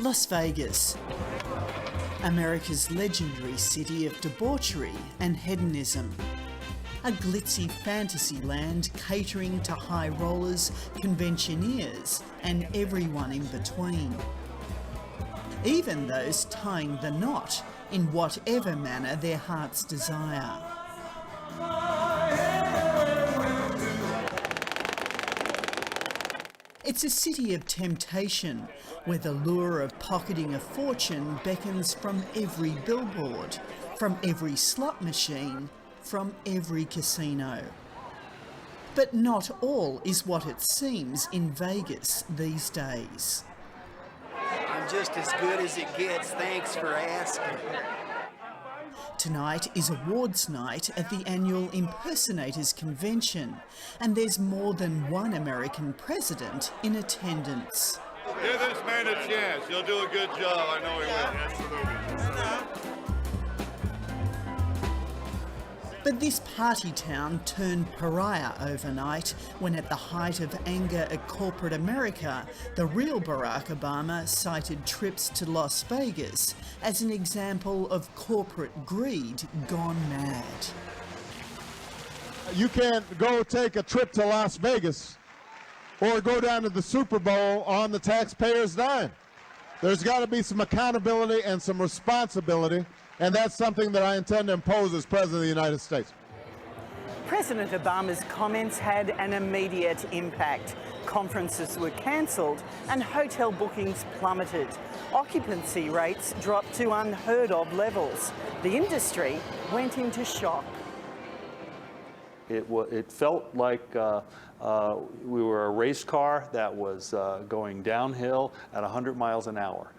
Las Vegas, America's legendary city of debauchery and hedonism. A glitzy fantasy land catering to high rollers, conventioneers and everyone in between. Even those tying the knot in whatever manner their hearts desire. It's a city of temptation, where the lure of pocketing a fortune beckons from every billboard, from every slot machine, from every casino. But not all is what it seems in Vegas these days. I'm just as good as it gets, thanks for asking. Tonight is awards night at the annual Impersonators Convention, and there's more than one American president in attendance. Give this man a chance. He'll do a good job. I know he will. Absolutely. But this party town turned pariah overnight when, at the height of anger at corporate America, the real Barack Obama cited trips to Las Vegas as an example of corporate greed gone mad. You can't go take a trip to Las Vegas or go down to the Super Bowl on the taxpayer's dime. There's got to be some accountability and some responsibility, and that's something that I intend to impose as President of the United States. President Obama's comments had an immediate impact. Conferences were cancelled and hotel bookings plummeted. Occupancy rates dropped to unheard of levels. The industry went into shock. It felt like we were a race car that was going downhill at 100 miles an hour.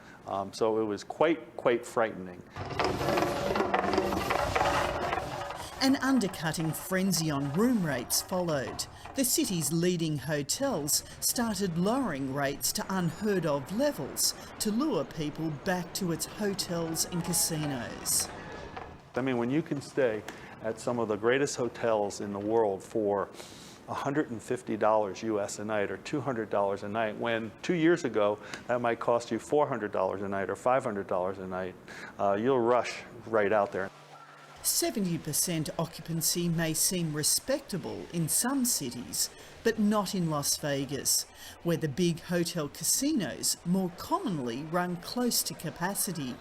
So it was quite frightening. An undercutting frenzy on room rates followed. The city's leading hotels started lowering rates to unheard of levels to lure people back to its hotels and casinos. I mean, when you can stay at some of the greatest hotels in the world for $150 US a night or $200 a night, when 2 years ago that might cost you $400 a night or $500 a night, you'll rush right out there. 70% occupancy may seem respectable in some cities, but not in Las Vegas, where the big hotel casinos more commonly run close to capacity.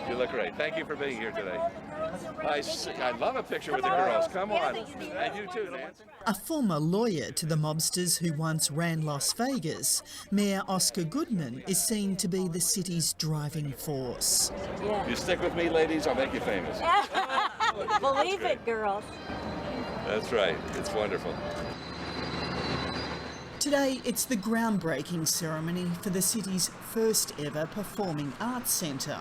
You look great. Thank you for being here today. I'd love a picture with the girls. Come on. And you too, Nancy. A former lawyer to the mobsters who once ran Las Vegas, Mayor Goodman is seen to be the city's driving force. You stick with me, ladies, I'll make you famous. Believe it, girls. That's right. It's wonderful. Today, it's the groundbreaking ceremony for the city's first ever performing arts centre.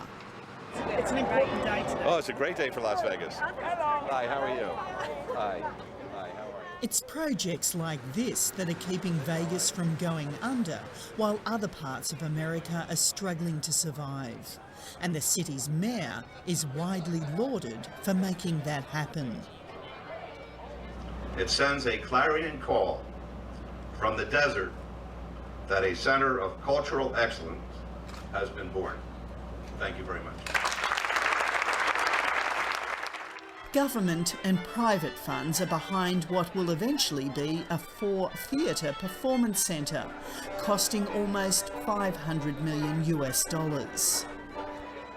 It's an important day today. Oh, it's a great day for Las Vegas. Hello. Hi, how are you? Hi. Hi, how are you? It's projects like this that are keeping Vegas from going under, while other parts of America are struggling to survive. And the city's mayor is widely lauded for making that happen. It sends a clarion call from the desert that a center of cultural excellence has been born. Thank you very much. Government and private funds are behind what will eventually be a 4-theatre performance centre, costing almost $500 million US.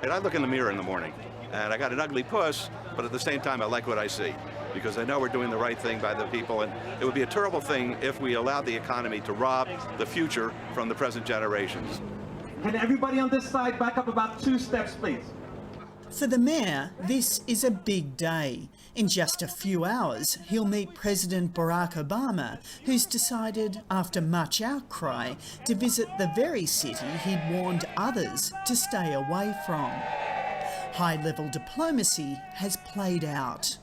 And I look in the mirror in the morning, and I got an ugly puss, but at the same time I like what I see, because I know we're doing the right thing by the people, and it would be a terrible thing if we allowed the economy to rob the future from the present generations. Can everybody on this side back up about 2 steps, please? For the mayor, this is a big day. In just a few hours, he'll meet President Barack Obama, who's decided, after much outcry, to visit the very city he'd warned others to stay away from. High-level diplomacy has played out.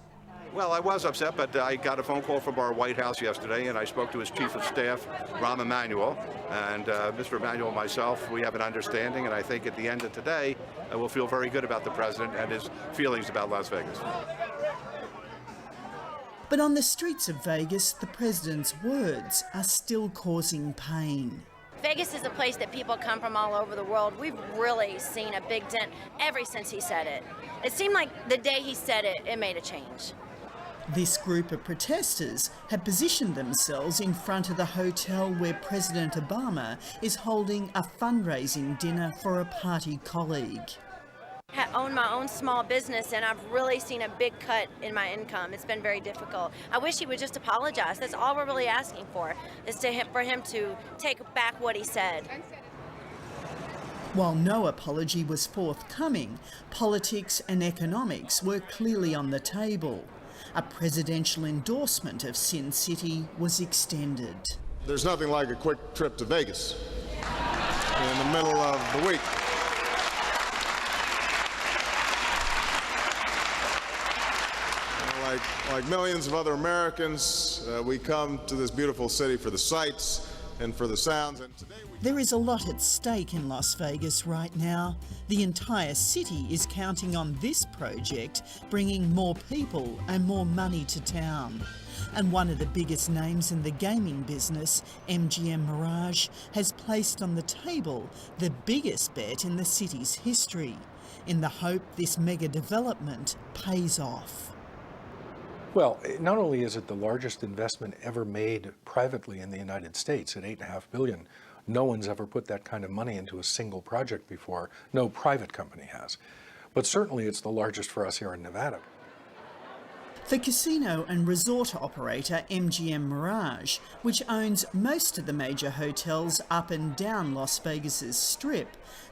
Well, I was upset, but I got a phone call from our White House yesterday, and I spoke to his chief of staff, Rahm Emanuel, and Mr. Emanuel and myself, we have an understanding, and I think at the end of today, we'll feel very good about the president and his feelings about Las Vegas. But on the streets of Vegas, the president's words are still causing pain. Vegas is a place that people come from all over the world. We've really seen a big dent ever since he said it. It seemed like the day he said it, it made a change. This group of protesters have positioned themselves in front of the hotel where President Obama is holding a fundraising dinner for a party colleague. I own my own small business, and I've really seen a big cut in my income. It's been very difficult. I wish he would just apologize. That's all we're really asking for, is for him to take back what he said. While no apology was forthcoming, politics and economics were clearly on the table. A presidential endorsement of Sin City was extended. There's nothing like a quick trip to Vegas in the middle of the week. Like millions of other Americans, we come to this beautiful city for the sights and for the sounds. And today there is a lot at stake in Las Vegas right now. The entire city is counting on this project bringing more people and more money to town. And one of the biggest names in the gaming business, MGM Mirage, has placed on the table the biggest bet in the city's history, in the hope this mega development pays off. Well, not only is it the largest investment ever made privately in the United States at $8.5 billion, no one's ever put that kind of money into a single project before. No private company has. But certainly it's the largest for us here in Nevada. For casino and resort operator MGM Mirage, which owns most of the major hotels up and down Las Vegas's Strip,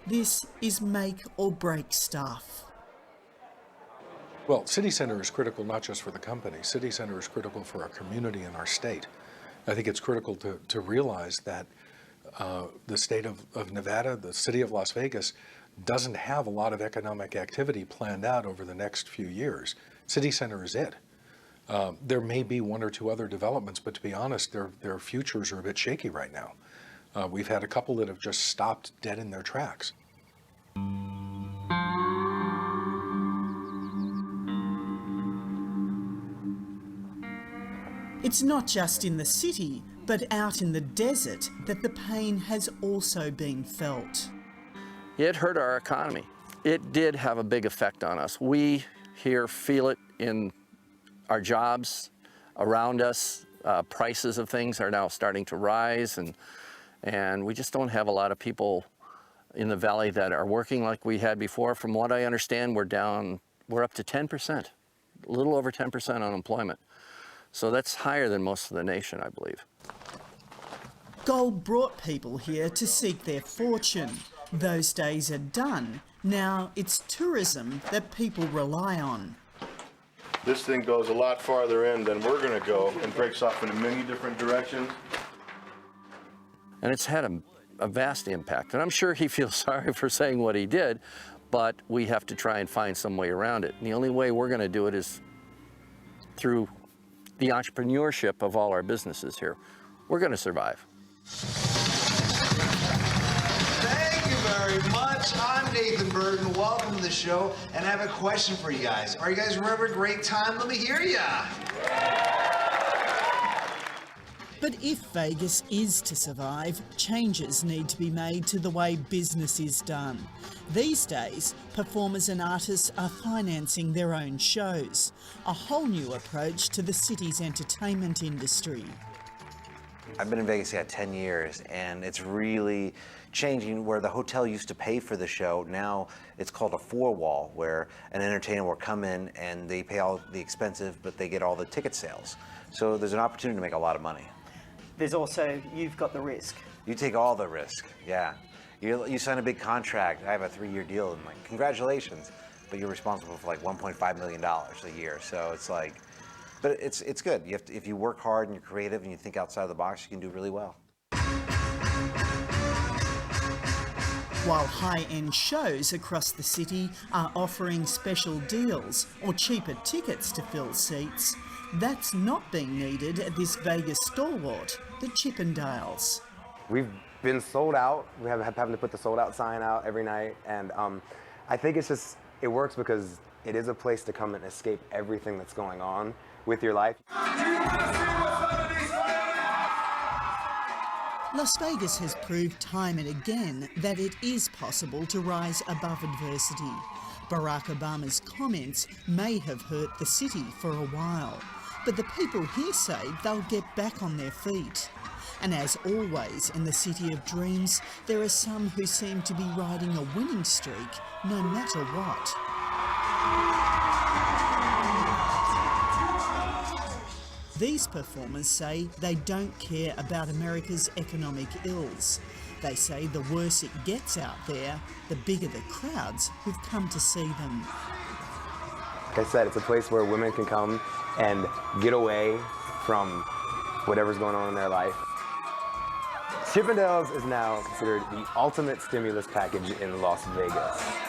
this is make or break stuff. Well, City Center is critical not just for the company. City Center is critical for our community and our state. I think it's critical to realize that the state of Nevada, the city of Las Vegas, doesn't have a lot of economic activity planned out over the next few years. City Center is it. There may be one or two other developments, but to be honest, their futures are a bit shaky right now. We've had a couple that have just stopped dead in their tracks. It's not just in the city, but out in the desert that the pain has also been felt. It hurt our economy. It did have a big effect on us. We here feel it in our jobs around us. Prices of things are now starting to rise, and we just don't have a lot of people in the valley that are working like we had before. From what I understand, we're up to 10%, a little over 10% unemployment. So that's higher than most of the nation, I believe. Gold brought people here to seek their fortune. Those days are done. Now it's tourism that people rely on. This thing goes a lot farther in than we're going to go and breaks off in many different directions. And it's had a vast impact. And I'm sure he feels sorry for saying what he did, but we have to try and find some way around it. And the only way we're going to do it is through the entrepreneurship of all our businesses here. We're going to survive. Thank you very much. I'm Nathan Burton. Welcome to the show. And I have a question for you guys. Are you guys having a great time? Let me hear ya. But if Vegas is to survive, changes need to be made to the way business is done. These days, performers and artists are financing their own shows, a whole new approach to the city's entertainment industry. I've been in Vegas 10 years, and it's really changing. Where the hotel used to pay for the show, now it's called a four-wall, where an entertainer will come in and they pay all the expensive, but they get all the ticket sales. So there's an opportunity to make a lot of money. There's also, you've got the risk. You take all the risk, yeah. You sign a big contract. I have a 3-year deal, and like, congratulations, but you're responsible for like $1.5 million a year. So it's like, but it's good. You have to, if you work hard and you're creative and you think outside the box, you can do really well. While high-end shows across the city are offering special deals or cheaper tickets to fill seats, that's not being needed at this Vegas stalwart, the Chippendales. We've been sold out. We have having to put the sold out sign out every night, and I think it works because It is a place to come and escape everything that's going on with your life. Las Vegas has proved time and again that it is possible to rise above adversity. Barack Obama's comments may have hurt the city for a while, but the people here say they'll get back on their feet. And as always in the City of Dreams, there are some who seem to be riding a winning streak no matter what. These performers say they don't care about America's economic ills. They say the worse it gets out there, the bigger the crowds who've come to see them. Like I said, it's a place where women can come and get away from whatever's going on in their life. Chippendales is now considered the ultimate stimulus package in Las Vegas.